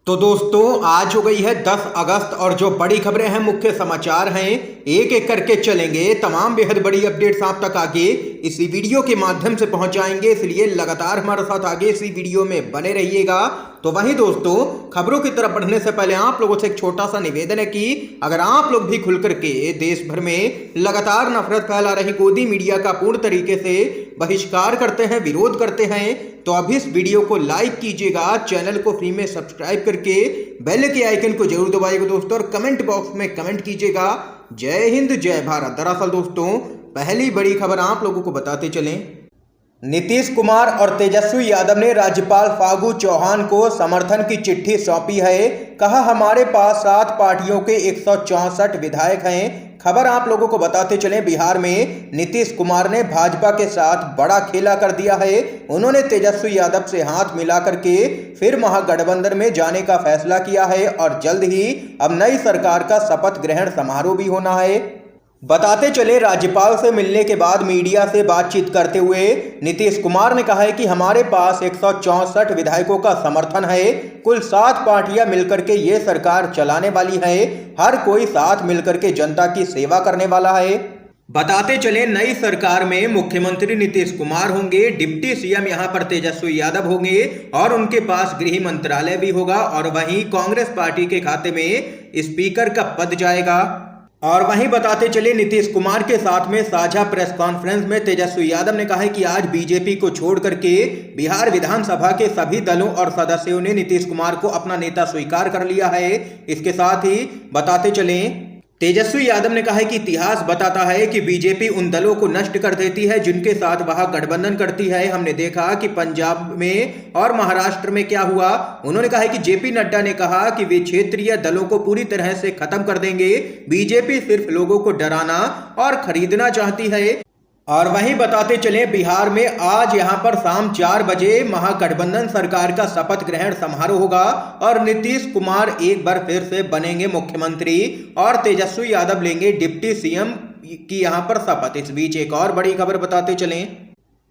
तो दोस्तों आज हो गई है 10 अगस्त और जो बड़ी खबरें हैं, मुख्य समाचार हैं, एक एक करके चलेंगे। तमाम बेहद बड़ी अपडेट्स आप तक आगे इसी वीडियो के माध्यम से पहुंचाएंगे, इसलिए लगातार हमारे साथ आगे इसी वीडियो में बने रहिएगा। तो वहीं दोस्तों, खबरों की तरफ बढ़ने से पहले आप लोगों से एक छोटा सा निवेदन है कि अगर आप लोग भी खुल करके देश भर में लगातार नफरत फैला रही गोदी मीडिया का पूर्ण तरीके से बहिष्कार करते हैं, विरोध करते हैं, तो अभी इस वीडियो को लाइक कीजिएगा, चैनल को फ्री में सब्सक्राइब करके बेल के आइकन को जरूर दबाइएगा दोस्तों, और कमेंट बॉक्स में कमेंट कीजिएगा जय हिंद जय भारत। दरअसल दोस्तों, पहली बड़ी खबर आप लोगों को बताते चलें। नीतीश कुमार और तेजस्वी यादव ने राज्यपाल फागू चौहान को समर्थन की चिट्ठी सौंपी है। कहा, हमारे पास 7 पार्टियों के 164 विधायक हैं। खबर आप लोगों को बताते चलें, बिहार में नीतीश कुमार ने भाजपा के साथ बड़ा खेला कर दिया है। उन्होंने तेजस्वी यादव से हाथ मिला करके फिर महागठबंधन में जाने का फैसला किया है और जल्द ही अब नई सरकार का शपथ ग्रहण समारोह भी होना है। बताते चले, राज्यपाल से मिलने के बाद मीडिया से बातचीत करते हुए नीतीश कुमार ने कहा है कि हमारे पास 164 विधायकों का समर्थन है। कुल 7 पार्टियां मिलकर के ये सरकार चलाने वाली है। हर कोई साथ मिलकर के जनता की सेवा करने वाला है। बताते चले, नई सरकार में मुख्यमंत्री नीतीश कुमार होंगे, डिप्टी सीएम यहां पर तेजस्वी यादव होंगे और उनके पास गृह मंत्रालय भी होगा, और वहीं कांग्रेस पार्टी के खाते में स्पीकर का पद जाएगा। और वहीं बताते चले, नीतीश कुमार के साथ में साझा प्रेस कॉन्फ्रेंस में तेजस्वी यादव ने कहा है कि आज बीजेपी को छोड़ करके बिहार विधानसभा के सभी दलों और सदस्यों ने नीतीश कुमार को अपना नेता स्वीकार कर लिया है। इसके साथ ही बताते चले, तेजस्वी यादव ने कहा है कि इतिहास बताता है कि बीजेपी उन दलों को नष्ट कर देती है जिनके साथ वह गठबंधन करती है। हमने देखा कि पंजाब में और महाराष्ट्र में क्या हुआ। उन्होंने कहा है कि जेपी नड्डा ने कहा कि वे क्षेत्रीय दलों को पूरी तरह से खत्म कर देंगे। बीजेपी सिर्फ लोगों को डराना और खरीदना चाहती है। और वहीं बताते चले, बिहार में आज यहां पर शाम 4 बजे महागठबंधन सरकार का शपथ ग्रहण समारोह होगा और नीतीश कुमार एक बार फिर से बनेंगे मुख्यमंत्री और तेजस्वी यादव लेंगे डिप्टी सीएम की यहां पर शपथ। इस बीच एक और बड़ी खबर बताते चलें,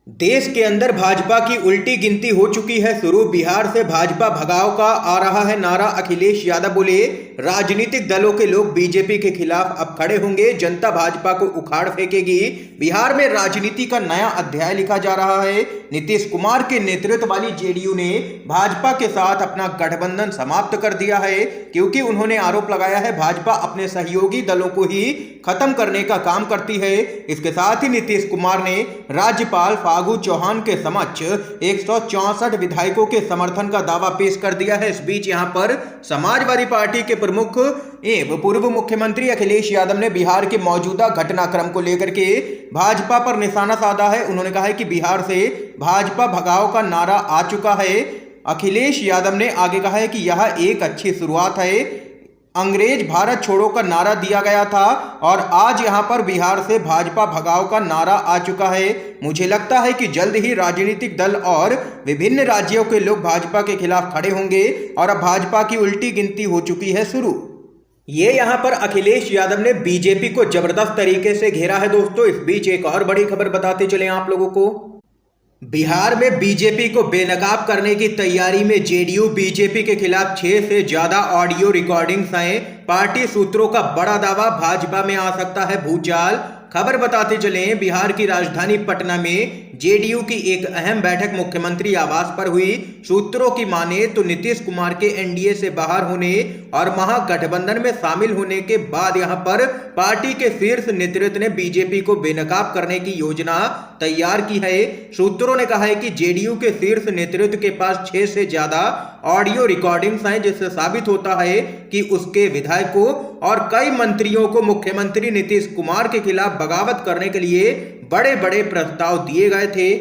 देश के अंदर भाजपा की उल्टी गिनती हो चुकी है शुरू। बिहार से भाजपा भगाओ का आ रहा है नारा। अखिलेश यादव बोले, राजनीतिक दलों के लोग बीजेपी के खिलाफ अब खड़े होंगे, जनता भाजपा को उखाड़ फेंकेगी। बिहार में राजनीति का नया अध्याय लिखा जा रहा है। नीतीश कुमार के नेतृत्व वाली जेडीयू ने भाजपा के साथ अपना गठबंधन समाप्त कर दिया है, क्योंकि उन्होंने आरोप लगाया है भाजपा अपने सहयोगी दलों को ही खत्म करने का काम करती है। इसके साथ ही नीतीश कुमार ने राज्यपाल फागू चौहान के समक्ष 164 विधायकों के समर्थन का दावा पेश कर दिया है। इस बीच यहां पर समाजवादी पार्टी के प्रमुख एवं पूर्व मुख्यमंत्री अखिलेश यादव ने बिहार के मौजूदा घटनाक्रम को लेकर के भाजपा पर निशाना साधा है। उन्होंने कहा है कि बिहार से भाजपा भगाओ का नारा आ चुका है। अखिलेश यादव ने आगे कहा है कि यह एक अच्छी शुरुआत है। अंग्रेज भारत छोड़ो का नारा दिया गया था और आज यहां पर बिहार से भाजपा भगाओ का नारा आ चुका है। मुझे लगता है कि जल्द ही राजनीतिक दल और विभिन्न राज्यों के लोग भाजपा के खिलाफ खड़े होंगे और अब भाजपा की उल्टी गिनती हो चुकी है शुरू। ये यहां पर अखिलेश यादव ने बीजेपी को जबरदस्त तरीके से घेरा है दोस्तों। इस बीच एक और बड़ी खबर बताते चले आप लोगों को, बिहार में बीजेपी को बेनकाब करने की तैयारी में जेडीयू। बीजेपी के खिलाफ 6 से ज्यादा ऑडियो रिकॉर्डिंग्स हैं। पार्टी सूत्रों का बड़ा दावा, भाजपा में आ सकता है भूचाल। खबर बताते चलें, बिहार की राजधानी पटना में जेडीयू की एक अहम बैठक मुख्यमंत्री आवास पर हुई। सूत्रों की माने तो नीतीश कुमार के एनडीए से बाहर होने और महागठबंधन में शामिल होने के बाद यहां पर पार्टी के शीर्ष नेतृत्व ने बीजेपी को बेनकाब करने की योजना तैयार की है। सूत्रों ने कहा है कि जेडीयू के शीर्ष नेतृत्व के पास 6 से ज्यादा ऑडियो रिकॉर्डिंग्स हैं, जिससे साबित होता है कि उसके विधायकों और कई मंत्रियों को मुख्यमंत्री नीतीश कुमार के खिलाफ बगावत करने के लिए बड़े बड़े प्रस्ताव दिए गए थे।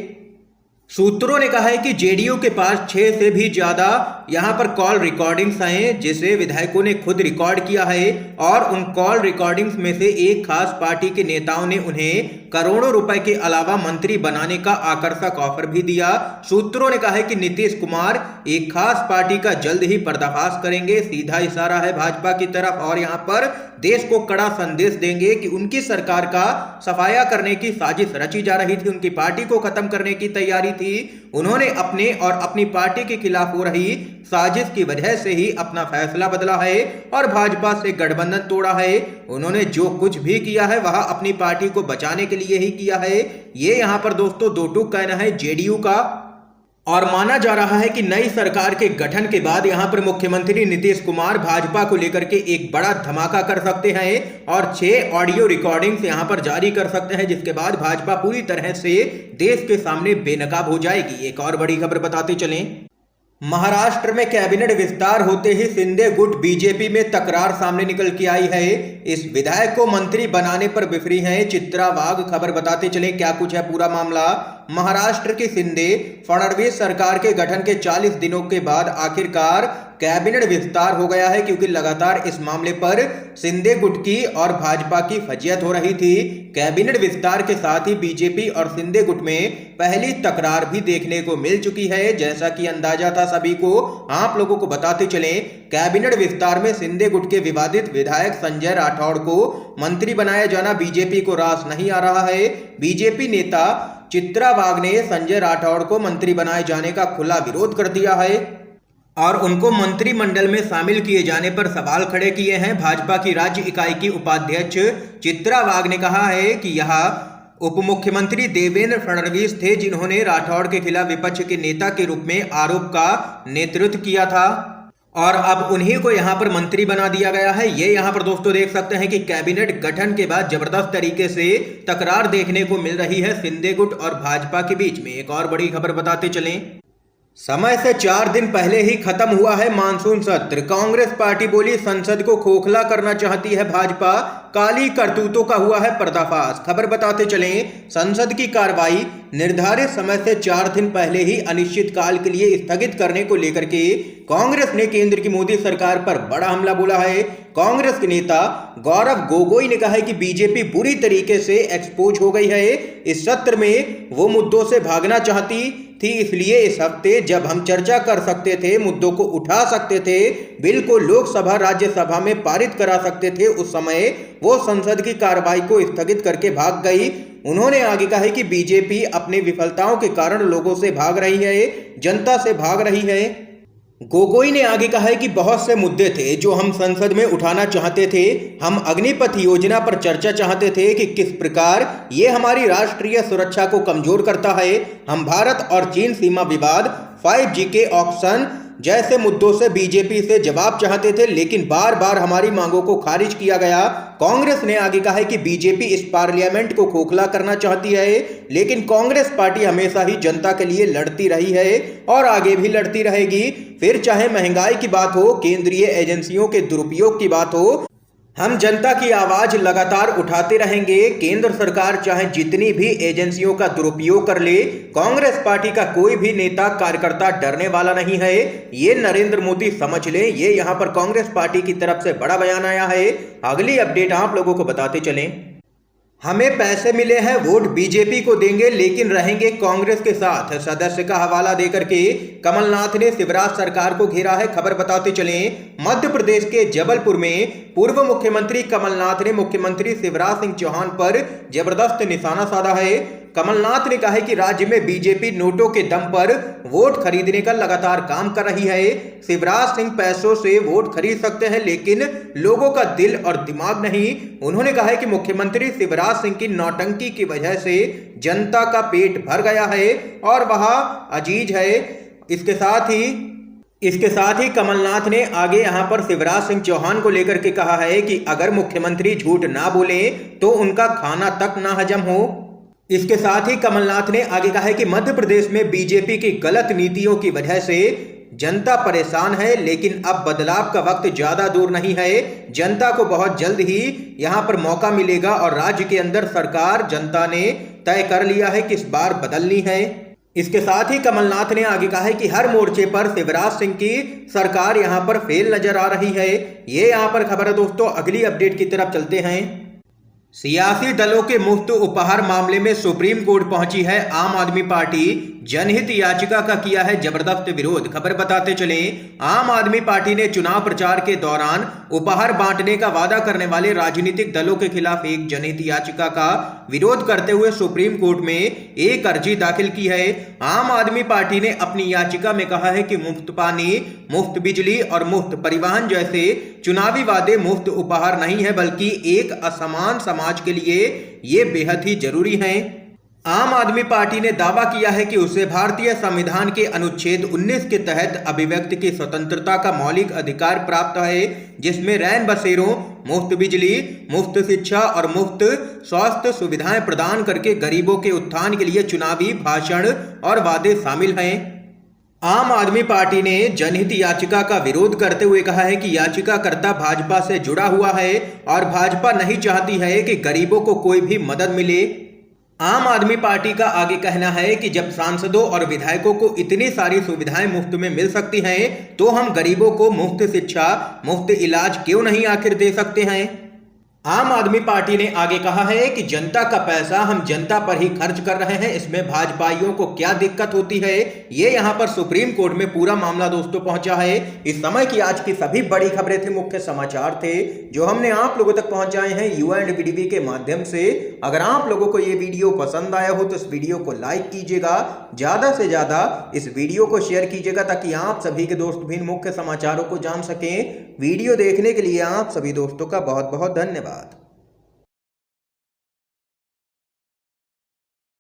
सूत्रों ने कहा है कि जेडीयू के पास 6 से भी ज्यादा यहां पर कॉल रिकॉर्डिंग्स हैं, जिसे विधायकों ने खुद रिकॉर्ड किया है, और उन कॉल रिकॉर्डिंग्स में से एक खास पार्टी के नेताओं ने उन्हें करोड़ों रुपए के अलावा मंत्री बनाने का आकर्षक ऑफर भी दिया। सूत्रों ने कहा है कि नीतीश कुमार एक खास पार्टी का जल्द ही पर्दाफाश करेंगे। सीधा इशारा है भाजपा की तरफ और यहां पर देश को कड़ा संदेश देंगे कि उनकी सरकार का सफाया करने की साजिश रची जा रही थी, उनकी पार्टी को खत्म करने की तैयारी थी। उन्होंने अपने और अपनी पार्टी के खिलाफ हो रही साजिश की वजह से ही अपना फैसला बदला है और भाजपा से गठबंधन तोड़ा है। उन्होंने जो कुछ भी किया है वह अपनी पार्टी को बचाने के लिए ही किया है। ये यहाँ पर दोस्तों दो टूक कहना है जेडीयू का। और माना जा रहा है कि नई सरकार के गठन के बाद यहां पर मुख्यमंत्री नीतीश कुमार भाजपा को लेकर के एक बड़ा धमाका कर सकते हैं और 6 ऑडियो रिकॉर्डिंग्स यहां पर जारी कर सकते हैं, जिसके बाद भाजपा पूरी तरह से देश के सामने बेनकाब हो जाएगी। एक और बड़ी खबर बताते चलें, महाराष्ट्र में कैबिनेट विस्तार होते ही शिंदे गुट बीजेपी में तकरार सामने निकल के आई है। इस विधायक को मंत्री बनाने पर बिफरी हैं चित्रा वाघ। खबर बताते चले क्या कुछ है पूरा मामला। महाराष्ट्र की शिंदे फडणवीस सरकार के गठन के 40 दिनों के बाद आखिरकार कैबिनेट विस्तार हो गया है, क्योंकि लगातार इस मामले पर शिंदे गुट की और भाजपा की फजीयत हो रही थी। कैबिनेट विस्तार के साथ ही बीजेपी और शिंदे गुट में पहली तकरार भी देखने को मिल चुकी है, जैसा कि अंदाजा था सभी को। आप लोगों को बताते चलें, कैबिनेट विस्तार में शिंदे गुट के विवादित विधायक संजय राठौड़ को मंत्री बनाया जाना बीजेपी को रास नहीं आ रहा है। बीजेपी नेता चित्रा वाघ ने संजय राठौड़ को मंत्री बनाए जाने का खुला विरोध कर दिया है और उनको मंत्रिमंडल में शामिल किए जाने पर सवाल खड़े किए हैं। भाजपा की राज्य इकाई की उपाध्यक्ष चित्रा वाघ ने कहा है कि यह उप मुख्यमंत्री देवेंद्र फडणवीस थे जिन्होंने राठौड़ के खिलाफ विपक्ष के नेता के रूप में आरोप का नेतृत्व किया था और अब उन्हीं को यहां पर मंत्री बना दिया गया है। ये यहां पर दोस्तों देख सकते हैं कि कैबिनेट गठन के बाद जबरदस्त तरीके से तकरार देखने को मिल रही है शिंदे गुट और भाजपा के बीच में। एक और बड़ी खबर बताते चलें, समय से 4 दिन पहले ही खत्म हुआ है मानसून सत्र। कांग्रेस पार्टी बोली संसद को खोखला करना चाहती है भाजपा, काली करतूतों का हुआ है पर्दाफाश। खबर बताते चलें, संसद की कार्रवाई निर्धारित समय से 4 दिन पहले ही अनिश्चित काल के लिए स्थगित करने को लेकर के कांग्रेस ने केंद्र की मोदी सरकार पर बड़ा हमला बोला है। कांग्रेस के नेता गौरव गोगोई ने कहा है कि बीजेपी बुरी तरीके से एक्सपोज हो गई है। इस सत्र में वो मुद्दों से भागना चाहती थी, इसलिए इस हफ्ते जब हम चर्चा कर सकते थे, मुद्दों को उठा सकते थे, बिल को लोकसभा राज्यसभा में पारित करा सकते थे, उस समय वो संसद की कार्रवाई को स्थगित करके भाग गई। उन्होंने आगे कहा है कि बीजेपी अपनी विफलताओं के कारण लोगों से भाग रही है, जनता से भाग रही है। गोगोई ने आगे कहा है कि बहुत से मुद्दे थे जो हम संसद में उठाना चाहते थे। हम अग्निपथ योजना पर चर्चा चाहते थे कि किस प्रकार ये हमारी राष्ट्रीय सुरक्षा को कमजोर करता है। हम भारत और चीन सीमा विवाद, 5G के ऑक्शन जैसे मुद्दों से बीजेपी से जवाब चाहते थे, लेकिन बार बार हमारी मांगों को खारिज किया गया। कांग्रेस ने आगे कहा है कि बीजेपी इस पार्लियामेंट को खोखला करना चाहती है, लेकिन कांग्रेस पार्टी हमेशा ही जनता के लिए लड़ती रही है और आगे भी लड़ती रहेगी। फिर चाहे महंगाई की बात हो, केंद्रीय एजेंसियों के दुरुपयोग की बात हो, हम जनता की आवाज लगातार उठाते रहेंगे। केंद्र सरकार चाहे जितनी भी एजेंसियों का दुरुपयोग कर ले, कांग्रेस पार्टी का कोई भी नेता कार्यकर्ता डरने वाला नहीं है। ये नरेंद्र मोदी समझ लें। ये यहां पर कांग्रेस पार्टी की तरफ से बड़ा बयान आया है। अगली अपडेट आप लोगों को बताते चलें, हमें पैसे मिले हैं, वोट बीजेपी को देंगे लेकिन रहेंगे कांग्रेस के साथ। सदस्य का हवाला देकर के कमलनाथ ने शिवराज सरकार को घेरा है। खबर बताते चलें, मध्य प्रदेश के जबलपुर में पूर्व मुख्यमंत्री कमलनाथ ने मुख्यमंत्री शिवराज सिंह चौहान पर जबरदस्त निशाना साधा है। कमलनाथ ने कहा है कि राज्य में बीजेपी नोटों के दम पर वोट खरीदने का लगातार काम कर रही है। शिवराज सिंह पैसों से वोट खरीद सकते हैं, लेकिन लोगों का दिल और दिमाग नहीं। उन्होंने कहा है कि मुख्यमंत्री शिवराज सिंह की नौटंकी की वजह से जनता का पेट भर गया है और वह अजीज है। इसके साथ ही कमलनाथ ने आगे यहां पर शिवराज सिंह चौहान को लेकर के कहा है कि अगर मुख्यमंत्री झूठ ना बोले तो उनका खाना तक ना हजम हो। इसके साथ ही कमलनाथ ने आगे कहा है कि मध्य प्रदेश में बीजेपी की गलत नीतियों की वजह से जनता परेशान है, लेकिन अब बदलाव का वक्त ज्यादा दूर नहीं है। जनता को बहुत जल्द ही यहां पर मौका मिलेगा और राज्य के अंदर सरकार जनता ने तय कर लिया है कि इस बार बदलनी है। इसके साथ ही कमलनाथ ने आगे कहा है कि हर मोर्चे पर शिवराज सिंह की सरकार यहां पर फेल नजर आ रही है। ये यहां पर खबर है दोस्तों। अगली अपडेट की तरफ चलते हैं। सियासी दलों के मुफ्त उपहार मामले में सुप्रीम कोर्ट पहुंची है आम आदमी पार्टी। जनहित याचिका का किया है जबरदस्त विरोध। खबर बताते चले, आम आदमी पार्टी ने चुनाव प्रचार के दौरान उपहार बांटने का वादा करने वाले राजनीतिक दलों के खिलाफ एक जनहित याचिका का विरोध करते हुए सुप्रीम कोर्ट में एक अर्जी दाखिल की है। आम आदमी पार्टी ने अपनी याचिका में कहा है कि मुफ्त पानी, मुफ्त बिजली और मुफ्त परिवहन जैसे चुनावी वादे मुफ्त उपहार नहीं है, बल्कि एक असमान समाज के लिए ये बेहद ही जरूरी हैं। आम आदमी पार्टी ने दावा किया है कि उसे भारतीय संविधान के अनुच्छेद 19 के तहत अभिव्यक्ति की स्वतंत्रता का मौलिक अधिकार प्राप्त है, जिसमें रैन बसेरों, मुफ्त बिजली, मुफ्त शिक्षा और मुफ्त स्वास्थ्य सुविधाएं प्रदान करके गरीबों के उत्थान के लिए चुनावी भाषण और वादे शामिल हैं। आम आदमी पार्टी ने जनहित याचिका का विरोध करते हुए कहा है कि याचिकाकर्ता भाजपा से जुड़ा हुआ है और भाजपा नहीं चाहती है कि गरीबों को कोई भी मदद मिले। आम आदमी पार्टी का आगे कहना है कि जब सांसदों और विधायकों को इतनी सारी सुविधाएं मुफ्त में मिल सकती हैं, तो हम गरीबों को मुफ्त शिक्षा, मुफ्त इलाज क्यों नहीं आखिर दे सकते हैं। आम आदमी पार्टी ने आगे कहा है कि जनता का पैसा हम जनता पर ही खर्च कर रहे हैं, इसमें भाजपाइयों को क्या दिक्कत होती है। ये यहां पर सुप्रीम कोर्ट में पूरा मामला दोस्तों पहुंचा है। इस समय की आज की सभी बड़ी खबरें थी, मुख्य समाचार थे जो हमने आप लोगों तक पहुंचाए हैं UNVDB के माध्यम से। अगर आप लोगों को ये वीडियो पसंद आया हो तो इस वीडियो को लाइक कीजिएगा, ज्यादा से ज्यादा इस वीडियो को शेयर कीजिएगा ताकि आप सभी के दोस्त भी मुख्य समाचारों को जान सकें। वीडियो देखने के लिए आप सभी दोस्तों का बहुत बहुत धन्यवाद।